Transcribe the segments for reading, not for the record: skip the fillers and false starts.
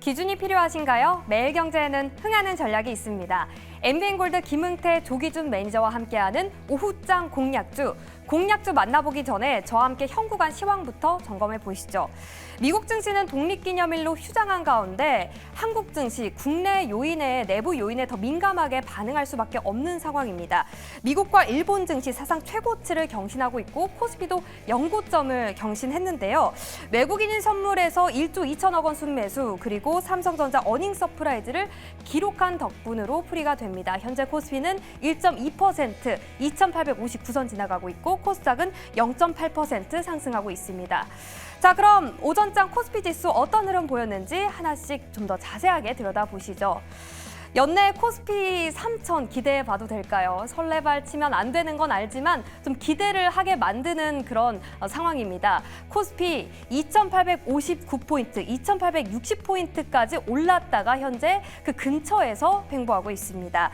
기준이 필요하신가요? 매일경제에는 흥하는 전략이 있습니다. MBN골드 김흥태, 조기준 매니저와 함께하는 오후장 공략주. 공략주 만나보기 전에 저와 함께 현구간 시황부터 점검해 보시죠. 미국 증시는 독립기념일로 휴장한 가운데 한국 증시 국내 요인에 내부 요인에 더 민감하게 반응할 수밖에 없는 상황입니다. 미국과 일본 증시 사상 최고치를 경신하고 있고 코스피도 연고점을 경신했는데요. 외국인인 선물에서 1조 2천억 원 순매수 그리고 삼성전자 어닝 서프라이즈를 기록한 덕분으로 풀이가 됩니다. 현재 코스피는 1.2% 2,859선 지나가고 있고 코스닥은 0.8% 상승하고 있습니다. 자, 그럼 오전장 코스피 지수 어떤 흐름 보였는지 하나씩 좀 더 자세하게 들여다보시죠. 연내 코스피 3천 기대해 봐도 될까요? 설레발 치면 안 되는 건 알지만 좀 기대를 하게 만드는 그런 상황입니다. 코스피 2,859포인트, 2,860포인트까지 올랐다가 현재 그 근처에서 횡보하고 있습니다.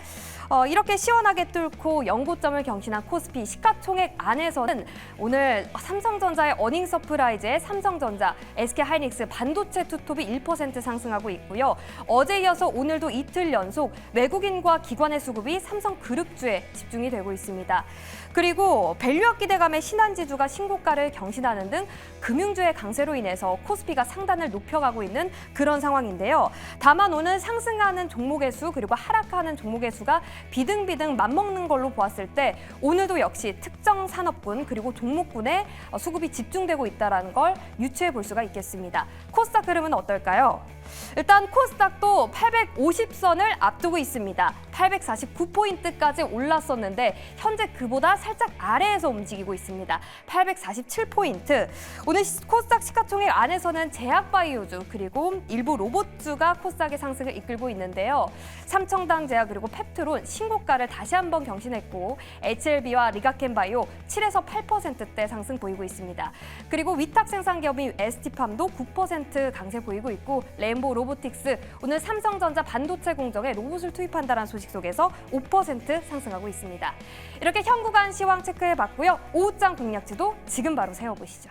이렇게 시원하게 뚫고 연고점을 경신한 코스피 시가총액 안에서는 오늘 삼성전자의 어닝 서프라이즈에 삼성전자, SK하이닉스, 반도체 투톱이 1% 상승하고 있고요. 어제 이어서 오늘도 이틀 연속 외국인과 기관의 수급이 삼성그룹주에 집중이 되고 있습니다. 그리고 밸류업 기대감의 신한지주가 신고가를 경신하는 등 금융주의 강세로 인해서 코스피가 상단을 높여가고 있는 그런 상황인데요. 다만 오늘 상승하는 종목의 수 그리고 하락하는 종목의 수가 비등비등 맞먹는 걸로 보았을 때 오늘도 역시 특정 산업군 그리고 종목군에 수급이 집중되고 있다는 걸 유추해 볼 수가 있겠습니다. 코스닥 흐름은 어떨까요? 일단 코스닥도 850선을 앞두고 있습니다. 849포인트까지 올랐었는데 현재 그보다 살짝 아래에서 움직이고 있습니다. 847포인트. 오늘 코스닥 시가총액 안에서는 제약바이오주 그리고 일부 로봇주가 코스닥의 상승을 이끌고 있는데요. 삼청당제약 그리고 펩트론 신고가를 다시 한번 경신했고 HLB와 리가켄바이오 7에서 8%대 상승 보이고 있습니다. 그리고 위탁 생산 기업인 ST팜도 9% 강세 보이고 있고 램보 로보틱스 오늘 삼성전자 반도체 공정에 로봇을 투입한다는 소식 속에서 5% 상승하고 있습니다. 이렇게 현구간 시황 체크해봤고요. 오후장 공략지도 지금 바로 세워보시죠.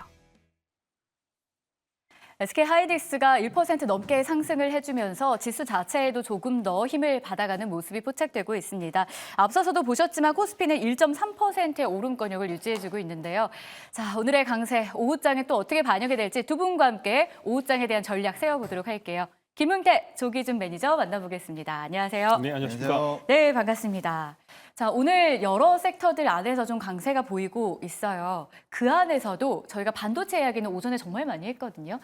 SK하이닉스가 1% 넘게 상승을 해주면서 지수 자체에도 조금 더 힘을 받아가는 모습이 포착되고 있습니다. 앞서서도 보셨지만 코스피는 1.3%의 오름권역을 유지해주고 있는데요. 자, 오늘의 강세, 오후장에 또 어떻게 반영이 될지 두 분과 함께 오후장에 대한 전략 세워보도록 할게요. 김흥태, 조기준 매니저 만나보겠습니다. 안녕하세요. 네, 안녕하십니까. 네, 반갑습니다. 자, 오늘 여러 섹터들 안에서 좀 강세가 보이고 있어요. 그 안에서도 저희가 반도체 이야기는 오전에 정말 많이 했거든요.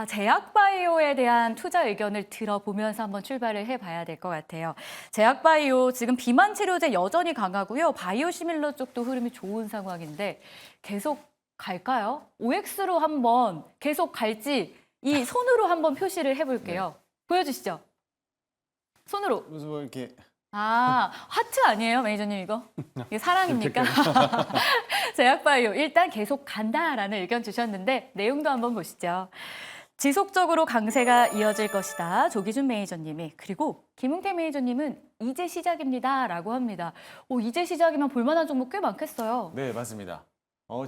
제약바이오에 대한 투자 의견을 들어보면서 한번 출발을 해봐야 될 것 같아요. 제약바이오 지금 비만 치료제 여전히 강하고요. 바이오시밀러 쪽도 흐름이 좋은 상황인데 계속 갈까요? OX로 한번 계속 갈지 이 손으로 한번 표시를 해볼게요. 네. 보여주시죠. 손으로. 무슨 뭐 이렇게 하트 아니에요, 매니저님 이거? 이게 사랑입니까? 제약바이오 일단 계속 간다라는 의견 주셨는데 내용도 한번 보시죠. 지속적으로 강세가 이어질 것이다. 조기준 매니저님이. 그리고 김흥태 매니저님은 이제 시작입니다라고 합니다. 이제 시작이면 볼만한 종목 꽤 많겠어요. 네, 맞습니다.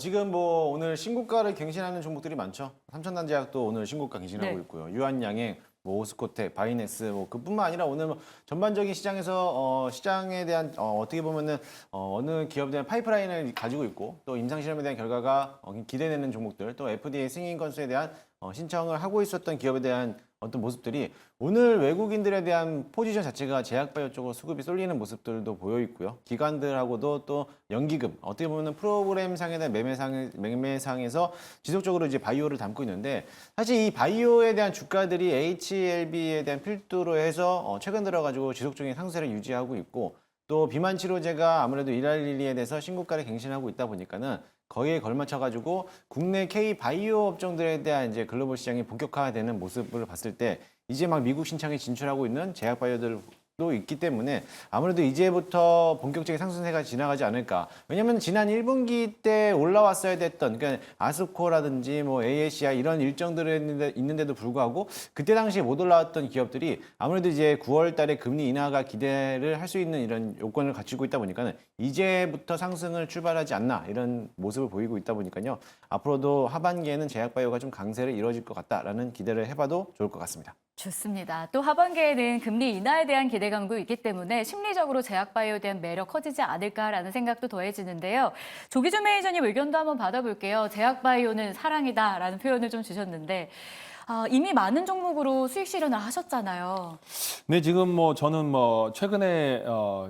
지금 뭐 오늘 신고가를 갱신하는 종목들이 많죠. 삼천단제약도 오늘 신고가 갱신하고 네. 있고요. 유한양행, 오스코텍, 바이넥스 그뿐만 아니라 오늘 전반적인 시장에서 시장에 대한 어떻게 보면은 어느 기업에 대한 파이프라인을 가지고 있고 또 임상실험에 대한 결과가 기대되는 종목들 또 FDA 승인 건수에 대한 신청을 하고 있었던 기업에 대한 어떤 모습들이 오늘 외국인들에 대한 포지션 자체가 제약바이오 쪽으로 수급이 쏠리는 모습들도 보여 있고요. 기관들하고도 또 연기금 어떻게 보면 프로그램상에 대한 매매상에서 지속적으로 이제 바이오를 담고 있는데 사실 이 바이오에 대한 주가들이 HLB에 대한 필두로 해서 최근 들어가지고 지속적인 상승세를 유지하고 있고 또 비만 치료제가 아무래도 일할리에 대해서 신고가를 갱신하고 있다 보니까는 거기에 걸맞춰가지고 국내 K 바이오 업종들에 대한 이제 글로벌 시장이 본격화되는 모습을 봤을 때 이제 막 미국 신청에 진출하고 있는 제약 바이오들도 있기 때문에 아무래도 이제부터 본격적인 상승세가 지나가지 않을까. 왜냐면 지난 1분기 때 올라왔어야 됐던 그러니까 아스코라든지 뭐 ASI 이런 일정들이 있는데도 불구하고 그때 당시에 못 올라왔던 기업들이 아무래도 이제 9월 달에 금리 인하가 기대를 할 수 있는 이런 요건을 갖추고 있다 보니까는 이제부터 상승을 출발하지 않나 이런 모습을 보이고 있다 보니까요. 앞으로도 하반기에는 제약바이오가 좀 강세를 이뤄질 것 같다라는 기대를 해봐도 좋을 것 같습니다. 좋습니다. 또 하반기에는 금리 인하에 대한 기대감도 있기 때문에 심리적으로 제약바이오에 대한 매력 커지지 않을까라는 생각도 더해지는데요. 조기준 매니저님 의견도 한번 받아볼게요. 제약바이오는 사랑이다라는 표현을 좀 주셨는데 이미 많은 종목으로 수익 실현을 하셨잖아요. 네, 지금 저는 최근에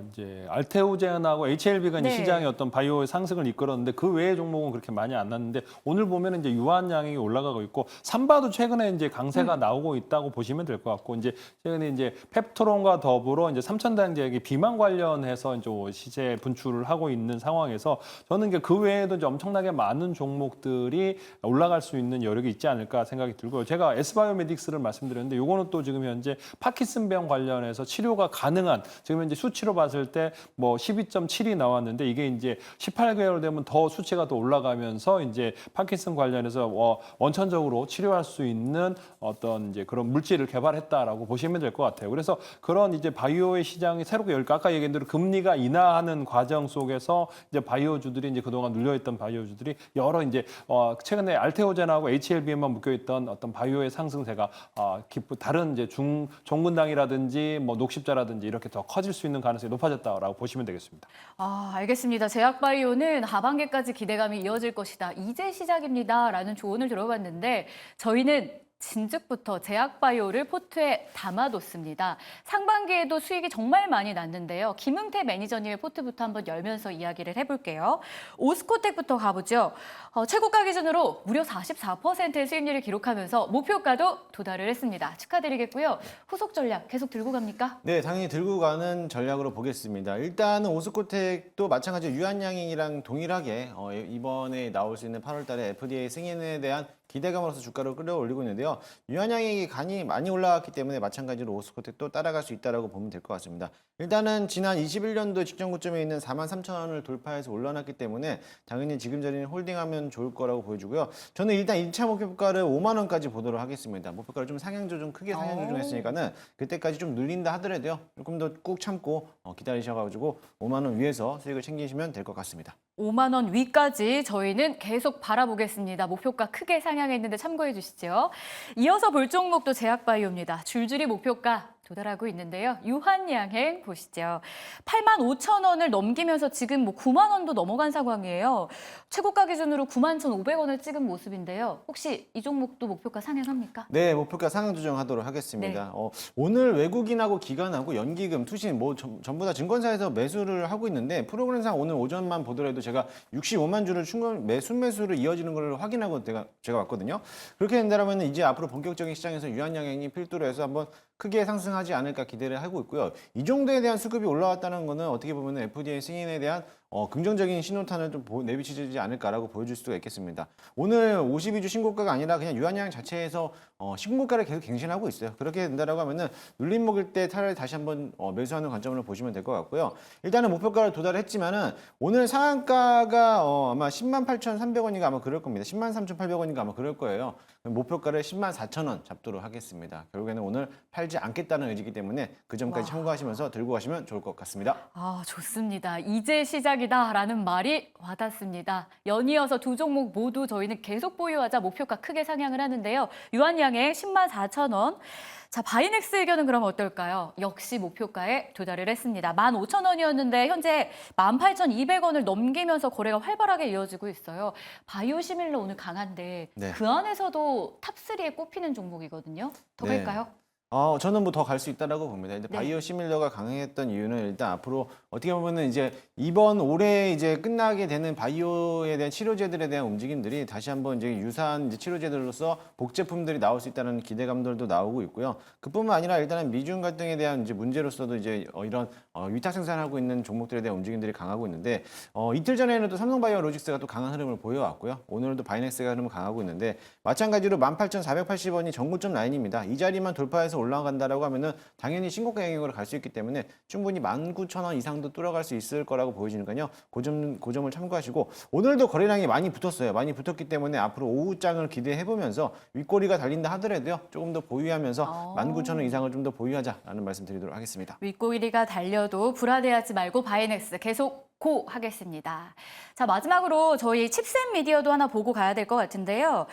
이제 알테오젠하고 HLB가 이제 네. 시장의 어떤 바이오의 상승을 이끌었는데 그 외의 종목은 그렇게 많이 안 났는데 오늘 보면은 이제 유한양행이 올라가고 있고 삼바도 최근에 이제 강세가 나오고 있다고 보시면 될 것 같고 이제 최근에 이제 펩토론과 더불어 이제 삼천당제약이 비만 관련해서 이제 시세 분출을 하고 있는 상황에서 저는 이제 그 외에도 이제 엄청나게 많은 종목들이 올라갈 수 있는 여력이 있지 않을까 생각이 들고요. 제가 S바이오메딕스를 말씀드렸는데 요거는 또 지금 현재 파킨슨병 관련해서 치료가 가능한 지금 현재 수치로 봤을 때 12.7이 나왔는데 이게 이제 18개월 되면 더 수치가 더 올라가면서 이제 파킨슨 관련해서 원천적으로 치료할 수 있는 어떤 이제 그런 물질을 개발했다라고 보시면 될 것 같아요. 그래서 그런 이제 바이오의 시장이 새롭게 열리고 아까 얘기한 대로 금리가 인하하는 과정 속에서 이제 바이오주들이 이제 그동안 눌려있던 바이오주들이 여러 이제 최근에 알테오젠하고 HLB에만 묶여있던 어떤 바이오의 상승세가 다른 이제 종근당이라든지 녹십자라든지 이렇게 더 커질 수 있는 가능성이 높아졌다라고 보시면 되겠습니다. 알겠습니다. 제약바이오는 하반기까지 기대감이 이어질 것이다. 이제 시작입니다라는 조언을 들어봤는데 저희는 진즉부터 제약바이오를 포트에 담아뒀습니다. 상반기에도 수익이 정말 많이 났는데요. 김응태 매니저님의 포트부터 한번 열면서 이야기를 해볼게요. 오스코텍부터 가보죠. 최고가 기준으로 무려 44%의 수익률을 기록하면서 목표가도 도달을 했습니다. 축하드리겠고요. 후속 전략 계속 들고 갑니까? 네, 당연히 들고 가는 전략으로 보겠습니다. 일단은 오스코텍도 마찬가지로 유한양행이랑 동일하게 이번에 나올 수 있는 8월 달에 FDA 승인에 대한 기대감으로서 주가를 끌어올리고 있는데요. 유한양행이 간이 많이 올라갔기 때문에 마찬가지로 오스코텍도 따라갈 수 있다고 보면 될 것 같습니다. 일단은 지난 21년도 직전 고점에 있는 43,000원을 돌파해서 올라놨기 때문에 당연히 지금 자리는 홀딩하면 좋을 거라고 보여주고요. 저는 일단 1차 목표가를 5만 원까지 보도록 하겠습니다. 목표가를 좀 크게 상향 조정했으니까는 그때까지 좀 눌린다 하더라도요. 조금 더 꾹 참고 기다리셔가지고 5만 원 위에서 수익을 챙기시면 될 것 같습니다. 5만 원 위까지 저희는 계속 바라보겠습니다. 목표가 크게 상향했는데 참고해 주시죠. 이어서 볼 종목도 제약바이오입니다. 줄줄이 목표가 도달하고 있는데요. 유한양행 보시죠. 85,000원을 넘기면서 지금 9만 원도 넘어간 상황이에요. 최고가 기준으로 91,500원을 찍은 모습인데요. 혹시 이 종목도 목표가 상향합니까? 네, 목표가 상향 조정하도록 하겠습니다. 오늘 외국인하고 기관하고 연기금, 투신 전부 다 증권사에서 매수를 하고 있는데 프로그램상 오늘 오전만 보더라도 제가 65만 주를 순매수로 이어지는 걸 확인하고 제가 왔거든요. 그렇게 된다면 이제 앞으로 본격적인 시장에서 유한양행이 필두로 해서 한번 크게 상승하지 않을까 기대를 하고 있고요. 이 정도에 대한 수급이 올라왔다는 거는 어떻게 보면 FDA 승인에 대한 긍정적인 신호탄을 좀 내비치지 않을까라고 보여줄 수가 있겠습니다. 오늘 52주 신고가가 아니라 그냥 유한양 자체에서 신고가를 계속 갱신하고 있어요. 그렇게 된다라고 하면은 눌림 먹을 때 차라리 다시 한번 매수하는 관점으로 보시면 될 것 같고요. 일단은 목표가를 도달했지만은 오늘 상한가가 아마 108,300원인가 아마 그럴 겁니다. 103,800원인가 아마 그럴 거예요. 목표가를 104,000원 잡도록 하겠습니다. 결국에는 오늘 팔지 않겠다는 의지이기 때문에 그 점까지 참고하시면서 들고 가시면 좋을 것 같습니다. 좋습니다. 이제 시작이다라는 말이 와닿습니다. 연이어서 두 종목 모두 저희는 계속 보유하자 목표가 크게 상향을 하는데요. 유한양행 104,000원. 자, 바이넥스 의견은 그럼 어떨까요? 역시 목표가에 도달을 했습니다. 15,000원이었는데 현재 18,200원을 넘기면서 거래가 활발하게 이어지고 있어요. 바이오시밀러 오늘 강한데 네. 그 안에서도 탑3에 꼽히는 종목이거든요. 더 네. 갈까요? 저는 더 갈 수 있다라고 봅니다. 이제 네. 바이오 시밀러가 강했던 이유는 일단 앞으로 어떻게 보면은 이제 이번 올해 이제 끝나게 되는 바이오에 대한 치료제들에 대한 움직임들이 다시 한번 이제 유사한 이제 치료제들로서 복제품들이 나올 수 있다는 기대감들도 나오고 있고요. 그뿐만 아니라 일단은 미중 갈등에 대한 이제 문제로서도 이제 이런 위탁 생산하고 있는 종목들에 대한 움직임들이 강하고 있는데 이틀 전에는 또 삼성바이오로직스가 또 강한 흐름을 보여왔고요. 오늘도 바이넥스가 흐름을 강하고 있는데 마찬가지로 18,480원이 전고점 라인입니다. 이 자리만 돌파해서 올라간다라고 하면은 당연히 신고가 영역으로 갈 수 있기 때문에 충분히 19,000원 이상도 뚫어갈 수 있을 거라고 보여지니까요. 그 점을 참고하시고 오늘도 거래량이 많이 붙었어요. 많이 붙었기 때문에 앞으로 오후장을 기대해보면서 윗꼬리가 달린다 하더라도요. 조금 더 보유하면서 19,000원 이상을 좀 더 보유하자라는 말씀 드리도록 하겠습니다. 윗꼬리가 달려도 불안해하지 말고 바이넥스 계속 고 하겠습니다. 자, 마지막으로 저희 칩셋 미디어도 하나 보고 가야 될 것 같은데요.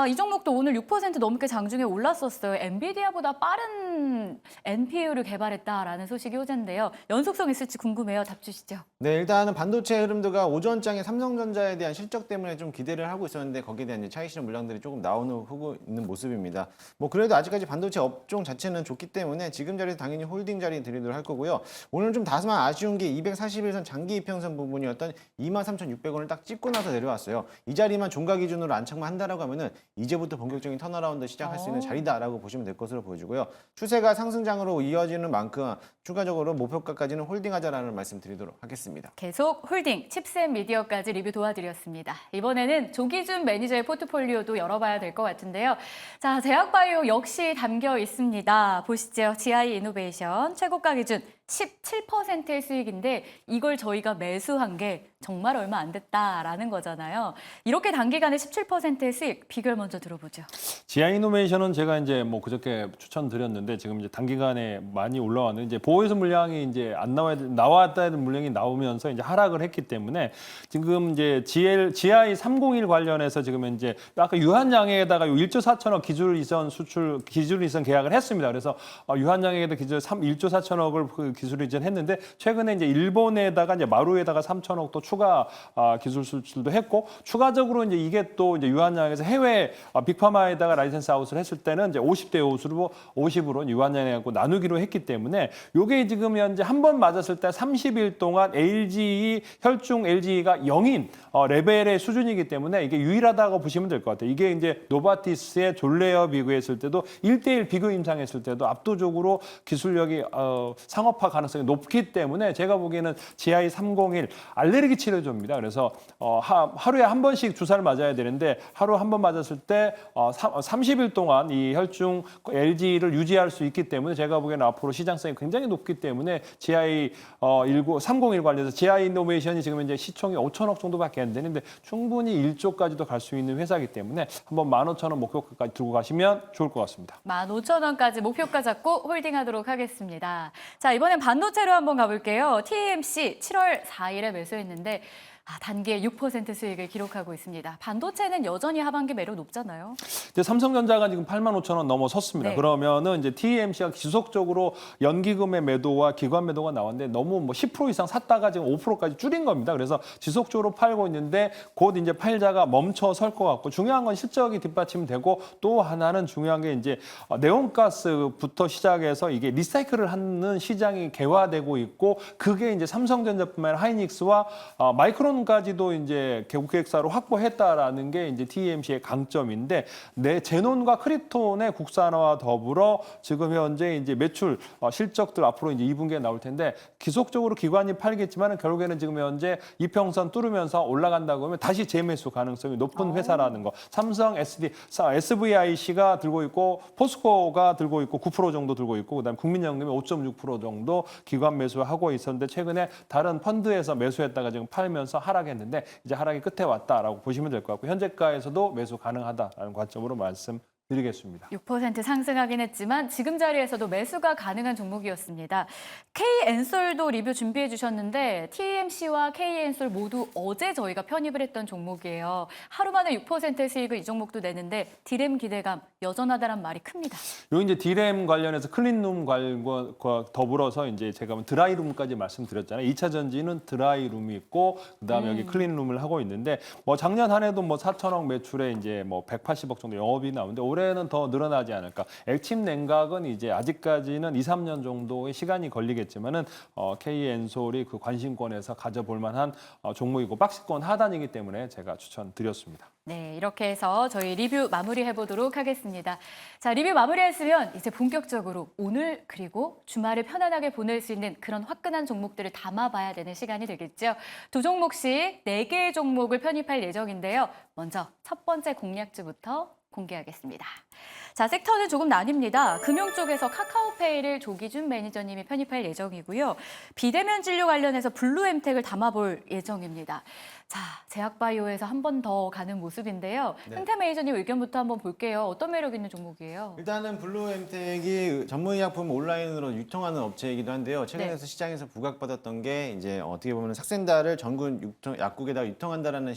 이 종목도 오늘 6% 넘게 장중에 올랐었어요. 엔비디아보다 빠른 NPU를 개발했다라는 소식이 호재인데요. 연속성 있을지 궁금해요. 답 주시죠. 네, 일단은 반도체 흐름도가 오전장에 삼성전자에 대한 실적 때문에 좀 기대를 하고 있었는데 거기에 대한 이제 차익 실현 물량들이 조금 나오고 있는 모습입니다. 뭐 그래도 아직까지 반도체 업종 자체는 좋기 때문에 지금 자리에서 당연히 홀딩 자리 드리도록 할 거고요. 오늘 좀 다소만 아쉬운 게 241선 장기 이평선 부분이었던 23,600원을 딱 찍고 나서 내려왔어요. 이 자리만 종가 기준으로 안착만 한다라고 하면은 이제부터 본격적인 턴어라운드 시작할 수 있는 자리다라고 보시면 될 것으로 보여지고요. 추세가 상승장으로 이어지는 만큼 추가적으로 목표가까지는 홀딩하자라는 말씀 드리도록 하겠습니다. 계속 홀딩, 칩셋 미디어까지 리뷰 도와드렸습니다. 이번에는 조기준 매니저의 포트폴리오도 열어봐야 될 것 같은데요. 자, 제약바이오 역시 담겨 있습니다. 보시죠. GI 이노베이션 최고가 기준 17%의 수익인데 이걸 저희가 매수한 게 정말 얼마 안 됐다라는 거잖아요. 이렇게 단기간에 17%의 수익, 비결 먼저 들어보죠. 지아 이노베이션은 제가 이제 뭐 그저께 추천드렸는데 지금 이제 단기간에 많이 올라왔는데 이제 보호해서 물량이 이제 안 나왔다 는 물량이 나오면서 이제 하락을 했기 때문에 지금 이제 GI 301 관련해서 지금 이제 아까 유한양에다가 1조 4천억 기술 이전 계약을 했습니다. 그래서 유한양에다 기술 1조 4천억을 기술 이전했는데 최근에 이제 일본에다가 이제 마루에다가 3천억 또 추가 기술 수출도 했고 추가적으로 이제 이게 또 이제 유한양에서 해외 빅파마에다가 라이센스 아웃을 했을 때는 이제 50대 50으로 유한양하고 나누기로 했기 때문에 요게 지금 현재 한 번 맞았을 때 30일 동안 LGE 혈중 LGE가 0인 레벨의 수준이기 때문에 이게 유일하다고 보시면 될 것 같아요. 이게 이제 노바티스의 졸레어 비교했을 때도 1대1 비교 임상했을 때도 압도적으로 기술력이 상업화 가능성이 높기 때문에 제가 보기에는 GI301 알레르기 치료제입니다. 그래서 하루에 한 번씩 주사를 맞아야 되는데 하루 한 번 맞았을 때 30일 동안 이 혈중 LG를 유지할 수 있기 때문에 제가 보기에는 앞으로 시장성이 굉장히 높기 때문에 GI301 관련해서 GI 이노베이션이 지금 이제 시총이 5천억 정도밖에 안 되는데 충분히 1조까지도 갈 수 있는 회사이기 때문에 한번 15,000원 목표가까지 들고 가시면 좋을 것 같습니다. 15,000원까지 목표가 잡고 홀딩하도록 하겠습니다. 자, 이번엔 반도체로 한번 가볼게요. TMC 7월 4일에 매수했는데 단기에 6% 수익을 기록하고 있습니다. 반도체는 여전히 하반기 매력 높잖아요. 이제 삼성전자가 지금 85,000원 넘어섰습니다. 네. 그러면은 이제 TMC가 지속적으로 연기금의 매도와 기관 매도가 나왔는데 너무 뭐 10% 이상 샀다가 지금 5%까지 줄인 겁니다. 그래서 지속적으로 팔고 있는데 곧 이제 팔자가 멈춰 설 것 같고 중요한 건 실적이 뒷받침되고 또 하나는 중요한 게 이제 네온가스부터 시작해서 이게 리사이클을 하는 시장이 개화되고 있고 그게 이제 삼성전자뿐만 아니라 하이닉스와 마이크론까지도 이제 고객사로 확보했다라는 게 이제 TMC의 강점인데 제논과 크립톤의 국산화와 더불어 지금 현재 이제 매출 실적들 앞으로 이제 2분기에 나올 텐데 지속적으로 기관이 팔겠지만 결국에는 지금 현재 이평선 뚫으면서 올라간다고 하면 다시 재매수 가능성이 높은 회사라는 거. 삼성 SVIC가 들고 있고 포스코가 들고 있고 9% 정도 들고 있고 그다음에 국민연금이 5.6% 정도 기관 매수하고 있었는데 최근에 다른 펀드에서 매수했다가 지금 팔면서 하락했는데 이제 하락이 끝에 왔다라고 보시면 될 것 같고 현재가에서도 매수 가능하다라는 관점으로 말씀드리겠습니다. 6% 상승하긴 했지만 지금 자리에서도 매수가 가능한 종목이었습니다. K엔솔도 리뷰 준비해 주셨는데 TMC와 K엔솔 모두 어제 저희가 편입을 했던 종목이에요. 하루 만에 6%의 수익을 이 종목도 내는데 디램 기대감 여전하다란 말이 큽니다. 요 이제 디램 관련해서 클린룸 관과 더불어서 이제 제가 드라이룸까지 말씀드렸잖아요. 2차 전지는 드라이룸이 있고 그다음에 여기 클린룸을 하고 있는데 뭐 작년 한 해도 뭐 4천억 매출에 이제 뭐 180억 정도 영업이 나오는데 올해는 더 늘어나지 않을까. 액침 냉각은 이제 아직까지는 2, 3년 정도의 시간이 걸리겠지만은 K엔솔이 그 관심권에서 가져볼 만한 종목이고 박스권 하단이기 때문에 제가 추천드렸습니다. 네, 이렇게 해서 저희 리뷰 마무리해 보도록 하겠습니다. 자, 리뷰 마무리했으면 이제 본격적으로 오늘 그리고 주말을 편안하게 보낼 수 있는 그런 화끈한 종목들을 담아봐야 되는 시간이 되겠죠. 두 종목씩 4개의 종목을 편입할 예정인데요. 먼저 첫 번째 공략주부터 공개하겠습니다. 자, 섹터는 조금 나뉩니다. 금융 쪽에서 카카오페이를 조기준 매니저님이 편입할 예정이고요. 비대면 진료 관련해서 블루엠텍을 담아볼 예정입니다. 자, 제약바이오에서 한 번 더 가는 모습인데요. 네. 흥태 매니저님 의견부터 한번 볼게요. 어떤 매력 있는 종목이에요? 일단은 블루엠텍이 전문의약품 온라인으로 유통하는 업체이기도 한데요. 최근에 네. 시장에서 부각받았던 게 이제 어떻게 보면 삭센다를 전국 약국에다 유통한다라는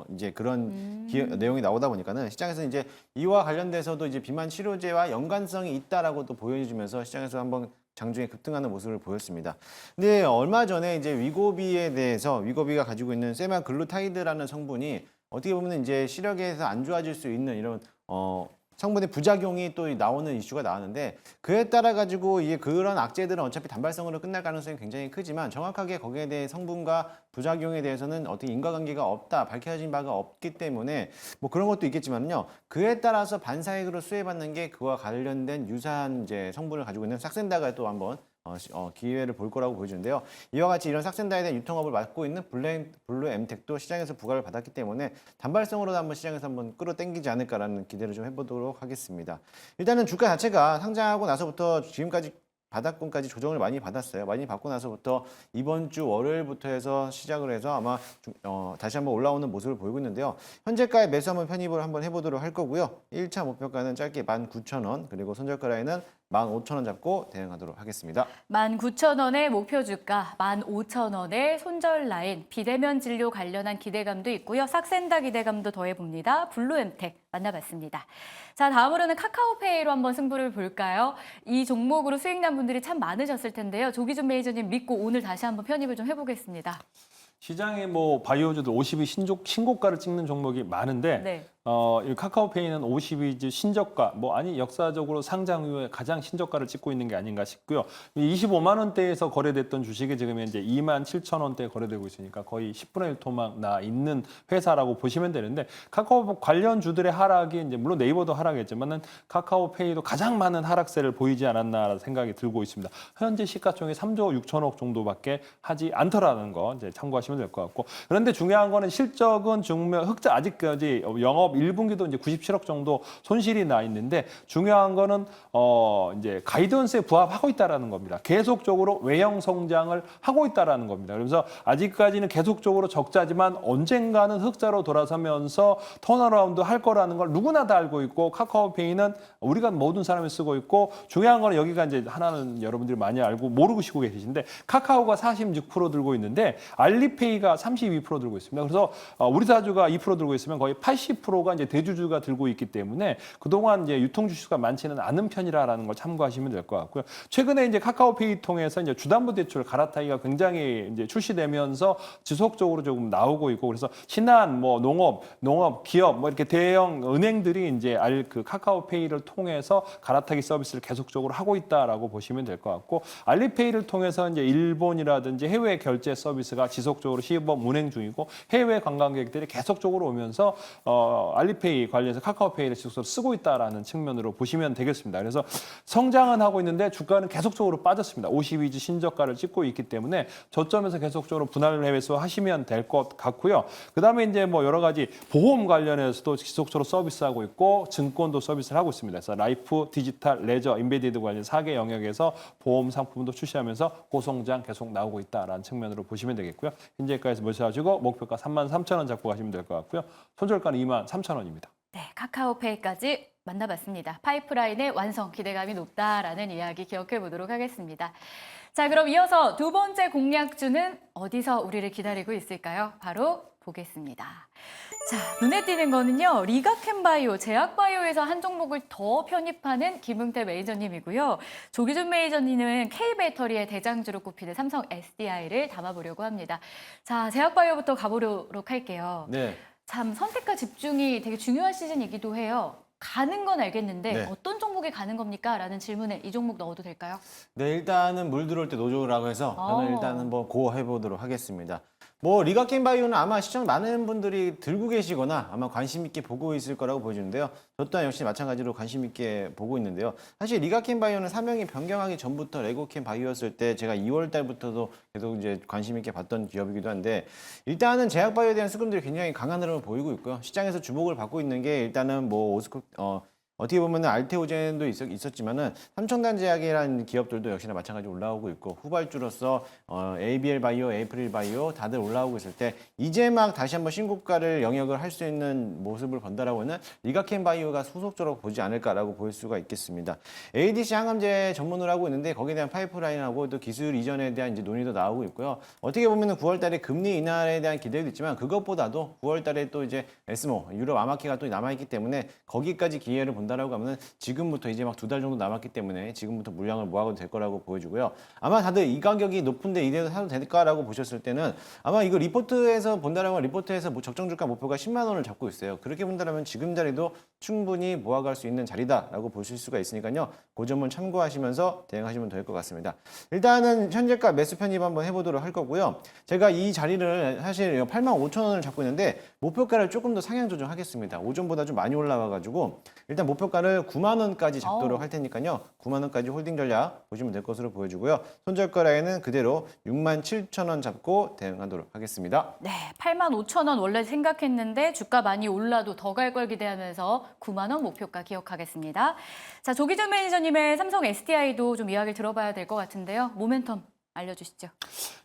이제 그런 내용이 나오다 보니까는 시장에서 이제 이와 관련돼서도 이제 비만 치료제와 연관성이 있다라고 또 보여주면서 시장에서 한번 장중에 급등하는 모습을 보였습니다. 근데 얼마 전에 이제 위고비에 대해서 위고비가 가지고 있는 세마글루타이드라는 성분이 어떻게 보면 이제 시력에서 안 좋아질 수 있는 이런 성분의 부작용이 또 나오는 이슈가 나왔는데 그에 따라 가지고 이게 그런 악재들은 어차피 단발성으로 끝날 가능성이 굉장히 크지만 정확하게 거기에 대해 성분과 부작용에 대해서는 어떻게 인과관계가 없다 밝혀진 바가 없기 때문에 뭐 그런 것도 있겠지만요 그에 따라서 반사익으로 수혜받는 게 그와 관련된 유사한 이제 성분을 가지고 있는 삭센다가 또 한번 기회를 볼 거라고 보여주는데요. 이와 같이 이런 삭센다에 대한 유통업을 맡고 있는 블루엠텍도 시장에서 부각을 받았기 때문에 단발성으로도 한번 시장에서 한번 끌어당기지 않을까라는 기대를 좀 해보도록 하겠습니다. 일단은 주가 자체가 상장하고 나서부터 지금까지 바닥권까지 조정을 많이 받았어요. 많이 받고 나서부터 이번 주 월요일부터 해서 시작을 해서 아마 다시 한번 올라오는 모습을 보이고 있는데요. 현재가에 매수 한번 편입을 한번 해보도록 할 거고요. 1차 목표가는 짧게 19,000원 그리고 손절가 라인은 15,000원 잡고 대응하도록 하겠습니다. 19,000원의 목표 주가, 15,000원의 손절 라인, 비대면 진료 관련한 기대감도 있고요. 삭센다 기대감도 더해봅니다. 블루엠텍 만나봤습니다. 자, 다음으로는 카카오페이로 한번 승부를 볼까요? 이 종목으로 수익 난 분들이 참 많으셨을 텐데요. 조기준 매니저님 믿고 오늘 다시 한번 편입을 좀 해보겠습니다. 시장에 뭐 바이오주들 50이 신고가를 찍는 종목이 많은데 네. 이 카카오페이는 50이 신저가, 역사적으로 상장 이후에 가장 신저가를 찍고 있는 게 아닌가 싶고요. 25만 원대에서 거래됐던 주식이 지금 현재 27,000원대에 거래되고 있으니까 거의 10분의 1 토막 나 있는 회사라고 보시면 되는데 카카오 관련 주들의 하락이 이제 물론 네이버도 하락했지만은 카카오페이도 가장 많은 하락세를 보이지 않았나라는 생각이 들고 있습니다. 현재 시가총액 3조 6천억 정도밖에 하지 않더라는 거 이제 참고하시면 될 것 같고 그런데 중요한 거는 실적은 흑자 아직까지 영업 1분기도 이제 97억 정도 손실이 나 있는데 중요한 거는 이제 가이던스에 부합하고 있다라는 겁니다. 계속적으로 외형 성장을 하고 있다라는 겁니다. 그래서 아직까지는 계속적으로 적자지만 언젠가는 흑자로 돌아서면서 턴어라운드 할 거라는 걸 누구나 다 알고 있고 카카오페이는 우리가 모든 사람이 쓰고 있고 중요한 거는 여기가 이제 하나는 여러분들이 많이 알고 모르시고 계시는데 카카오가 46% 들고 있는데 알리페이가 32% 들고 있습니다. 그래서 우리 사주가 2% 들고 있으면 거의 80%가 이제 대주주가 들고 있기 때문에 그동안 이제 유통 주식수가 많지는 않은 편이라는 걸 참고하시면 될 것 같고요. 최근에 이제 카카오페이 통해서 이제 주담보대출 갈아타기가 굉장히 이제 출시되면서 지속적으로 조금 나오고 있고 그래서 신한 농업, 기업 이렇게 대형 은행들이 이제 그 카카오페이를 통해서 갈아타기 서비스를 계속적으로 하고 있다라고 보시면 될 것 같고 알리페이를 통해서 이제 일본이라든지 해외 결제 서비스가 지속적으로 시범 운행 중이고 해외 관광객들이 계속적으로 오면서 알리페이 관련해서 카카오페이를 지속적으로 쓰고 있다라는 측면으로 보시면 되겠습니다. 그래서 성장은 하고 있는데 주가는 계속적으로 빠졌습니다. 52주 신저가를 찍고 있기 때문에 저점에서 계속적으로 분할 매수 하시면 될 것 같고요. 그다음에 이제 여러 가지 보험 관련해서도 지속적으로 서비스하고 있고 증권도 서비스를 하고 있습니다. 그래서 라이프, 디지털, 레저, 인베디드 관련 4개 영역에서 보험 상품도 출시하면서 고성장 계속 나오고 있다라는 측면으로 보시면 되겠고요. 현재가에서 매수하시고 목표가 33,000원 잡고 가시면 될 것 같고요. 손절가는 23,000원입니다. 네, 카카오페이까지 만나봤습니다. 파이프라인의 완성 기대감이 높다라는 이야기 기억해 보도록 하겠습니다. 자, 그럼 이어서 두 번째 공략주는 어디서 우리를 기다리고 있을까요? 바로 보겠습니다. 자, 눈에 띄는 거는요. 리가캠바이오, 제약바이오에서 한 종목을 더 편입하는 김흥태 매니저님이고요. 조기준 매니저님은 K배터리의 대장주로 꼽히는 삼성 SDI를 담아보려고 합니다. 자, 제약바이오부터 가보도록 할게요. 네. 참 선택과 집중이 되게 중요한 시즌이기도 해요. 가는 건 알겠는데 네. 어떤 종목이 가는 겁니까? 라는 질문에 이 종목 넣어도 될까요? 네, 일단은 물 들어올 때 노조라고 해서 저는 일단은 고 해보도록 하겠습니다. 뭐 리가켄 바이오는 아마 시청 많은 분들이 들고 계시거나 아마 관심 있게 보고 있을 거라고 보여지는데요. 저 또한 역시 마찬가지로 관심 있게 보고 있는데요. 사실 리가켄 바이오는 사명이 변경하기 전부터 레고켄 바이오였을 때 제가 2월 달부터도 계속 이제 관심 있게 봤던 기업이기도 한데 일단은 제약 바이오에 대한 수급들이 굉장히 강한 흐름을 보이고 있고요. 시장에서 주목을 받고 있는 게 일단은 뭐 어떻게 보면은 알테오젠도 있었지만은 삼청단 제약이라는 기업들도 역시나 마찬가지로 올라오고 있고 후발주로서 ABL 바이오, 에이프릴 바이오 다들 올라오고 있을 때 이제 막 다시 한번 신고가를 영역을 할 수 있는 모습을 본다라고는 리가켄 바이오가 후속적으로 보지 않을까라고 볼 수가 있겠습니다. ADC 항암제 전문으로 하고 있는데 거기에 대한 파이프라인하고 또 기술 이전에 대한 이제 논의도 나오고 있고요. 어떻게 보면은 9월달에 금리 인하에 대한 기대도 있지만 그것보다도 9월달에 또 이제 에스모 유럽 아마키가 또 남아 있기 때문에 거기까지 기회를 본다라고 하면은 지금부터 이제 막 2달 정도 남았기 때문에 지금부터 물량을 모아도 될 거라고 보여주고요. 아마 다들 이 가격이 높은데 이대로 사도 될까라고 보셨을 때는 아마 이거 리포트에서 본다라고 리포트에서 뭐 적정 주가 목표가 10만 원을 잡고 있어요. 그렇게 본다면 지금 자리도 충분히 모아갈 수 있는 자리다라고 보실 수가 있으니까요. 그 점은 참고하시면서 대응하시면 될 것 같습니다. 일단은 현재가 매수 편입 한번 해보도록 할 거고요. 제가 이 자리를 사실 85,000원을 잡고 있는데 목표가를 조금 더 상향 조정하겠습니다. 오전보다 좀 많이 올라와가지고 일단 목표가를 9만 원까지 잡도록 할 테니까요. 9만 원까지 홀딩 전략 보시면 될 것으로 보여주고요. 손절가 라인은 그대로 67,000원 잡고 대응하도록 하겠습니다. 네, 85,000원 원래 생각했는데 주가 많이 올라도 더 갈 걸 기대하면서 9만 원 목표가 기억하겠습니다. 자, 조기준 매니저님의 삼성 SDI도 좀 이야기를 들어봐야 될 것 같은데요. 모멘텀 알려주시죠.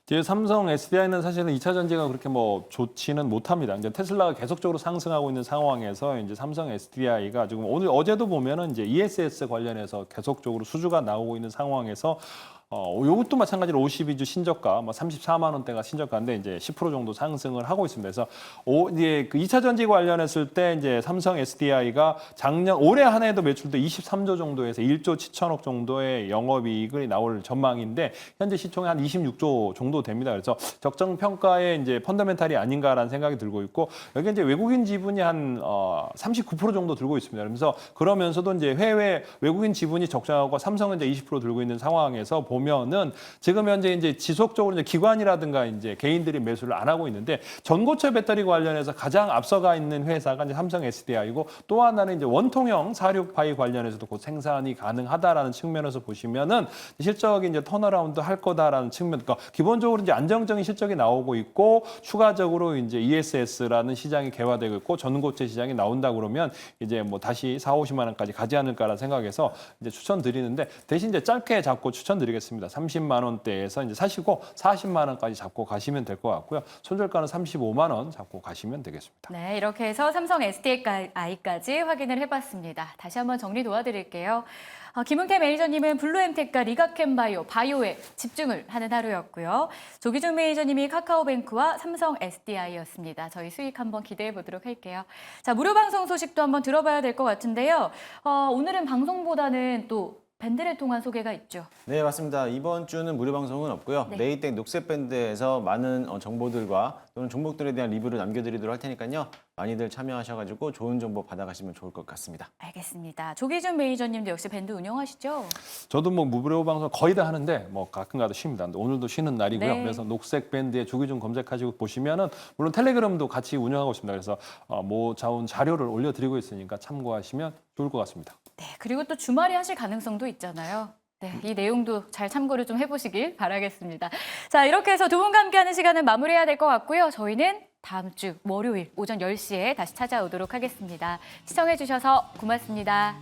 뒤에 삼성 SDI는 사실은 2차 전지가 그렇게 뭐 좋지는 못합니다. 이제 테슬라가 계속적으로 상승하고 있는 상황에서 이제 삼성 SDI가 지금 오늘 어제도 보면은 이제 ESS 관련해서 계속적으로 수주가 나오고 있는 상황에서 이것도 마찬가지로 52주 신저가, 뭐 34만 원대가 신저가인데 이제 10% 정도 상승을 하고 있습니다. 그래서 이제 그 2차 전지 관련했을 때 이제 삼성 SDI가 올해 한 해도 매출도 23조 정도에서 1조 7천억 정도의 영업이익이 나올 전망인데 현재 시총이 한 26조 정도 됩니다. 그래서 적정 평가의 이제 펀더멘탈이 아닌가라는 생각이 들고 있고 여기 이제 외국인 지분이 한 39% 정도 들고 있습니다. 그러면서도 이제 해외 외국인 지분이 적정하고 삼성은 이제 20% 들고 있는 상황에서 보면은 지금 현재 이제 지속적으로 이제 기관이라든가 이제 개인들이 매수를 안 하고 있는데 전고체 배터리 관련해서 가장 앞서가 있는 회사가 이제 삼성 SDI고 또 하나는 이제 원통형 46파이 관련해서도 곧 생산이 가능하다라는 측면에서 보시면은 실적이 이제 턴어라운드 할 거다라는 측면, 그러니까 기본적으로 이제 안정적인 실적이 나오고 있고 추가적으로 이제 ESS라는 시장이 개화되고 있고 전고체 시장이 나온다 그러면 이제 뭐 다시 40-50만 원까지 가지 않을까라는 생각에서 이제 추천드리는데 대신 이제 짧게 잡고 추천드리겠습니다. 30만 원대에서 이제 사시고 40만 원까지 잡고 가시면 될 것 같고요. 손절가는 35만 원 잡고 가시면 되겠습니다. 네, 이렇게 해서 삼성 SDI까지 확인을 해봤습니다. 다시 한번 정리 도와드릴게요. 김은태 매니저님은 블루엠텍과 리가켄 바이오에 집중을 하는 하루였고요. 조기준 매니저님이 카카오뱅크와 삼성 SDI였습니다. 저희 수익 한번 기대해 보도록 할게요. 자, 무료 방송 소식도 한번 들어봐야 될 것 같은데요. 오늘은 방송보다는 또 밴드를 통한 소개가 있죠. 네, 맞습니다. 이번 주는 무료 방송은 없고요. 네. 네이텍 녹색밴드에서 많은 정보들과 또는 종목들에 대한 리뷰를 남겨드리도록 할 테니까요. 많이들 참여하셔가지고 좋은 정보 받아가시면 좋을 것 같습니다. 알겠습니다. 조기준 매니저님도 역시 밴드 운영하시죠? 저도 뭐 무료 방송 거의 다 하는데 뭐 가끔가다 쉽니다. 오늘도 쉬는 날이고요. 네. 그래서 녹색 밴드에 조기준 검색하시고 보시면은 물론 텔레그램도 같이 운영하고 있습니다. 그래서 모아온 자료를 올려드리고 있으니까 참고하시면 좋을 것 같습니다. 네, 그리고 또 주말에 하실 가능성도 있잖아요. 네, 이 내용도 잘 참고를 좀 해보시길 바라겠습니다. 자, 이렇게 해서 두 분과 함께하는 시간은 마무리해야 될 것 같고요. 저희는 다음 주 월요일 오전 10시에 다시 찾아오도록 하겠습니다. 시청해주셔서 고맙습니다.